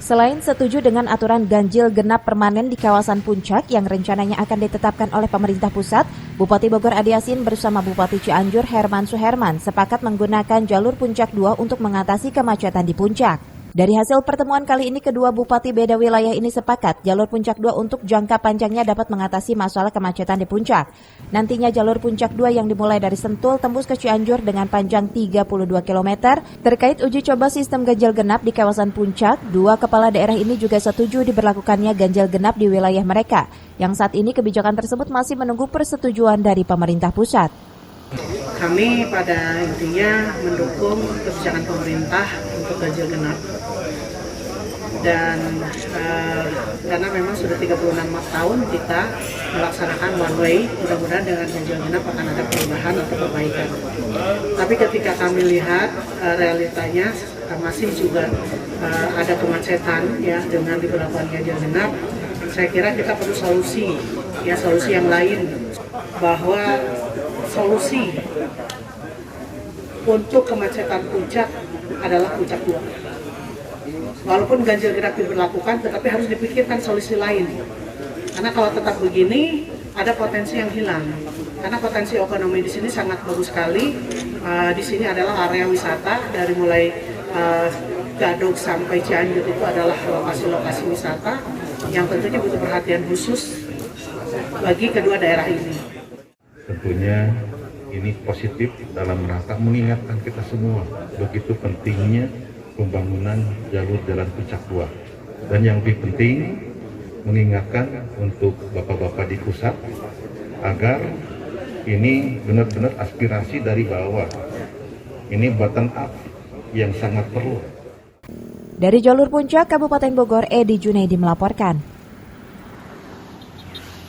Selain setuju dengan aturan ganjil genap permanen di kawasan Puncak yang rencananya akan ditetapkan oleh pemerintah pusat, Bupati Bogor Adi Yasin bersama Bupati Cianjur Herman Suherman sepakat menggunakan jalur Puncak 2 untuk mengatasi kemacetan di Puncak. Dari hasil pertemuan kali ini, kedua bupati beda wilayah ini sepakat jalur Puncak 2 untuk jangka panjangnya dapat mengatasi masalah kemacetan di Puncak. Nantinya jalur Puncak 2 yang dimulai dari Sentul tembus ke Cianjur dengan panjang 32 km. Terkait uji coba sistem ganjil genap di kawasan Puncak, dua kepala daerah ini juga setuju diberlakukannya ganjil genap di wilayah mereka. Yang saat ini kebijakan tersebut masih menunggu persetujuan dari pemerintah pusat. Kami pada intinya mendukung kebijakan pemerintah untuk ganjil genap dan karena memang sudah 36 tahun kita melaksanakan one way, mudah-mudahan dengan ganjil genap akan ada perubahan atau perbaikan. Tapi ketika kami lihat realitanya masih juga ada kemacetan ya dengan diberlakukan ganjil genap, saya kira kita perlu solusi yang lain, bahwa solusi untuk kemacetan Puncak adalah Puncak 2. Walaupun ganjil genap diberlakukan, tetapi harus dipikirkan solusi lain. Karena kalau tetap begini, ada potensi yang hilang. Karena potensi ekonomi di sini sangat bagus sekali. Di sini adalah area wisata, dari mulai Gadog sampai Cianjur itu adalah lokasi-lokasi wisata yang tentunya butuh perhatian khusus bagi kedua daerah ini. Tentunya ini positif dalam rangka mengingatkan kita semua begitu pentingnya pembangunan jalur jalan Puncak 2. Dan yang lebih penting mengingatkan untuk bapak-bapak di pusat agar ini benar-benar aspirasi dari bawah. Ini bottom up yang sangat perlu. Dari jalur Puncak, Kabupaten Bogor, Edi Junaidi melaporkan.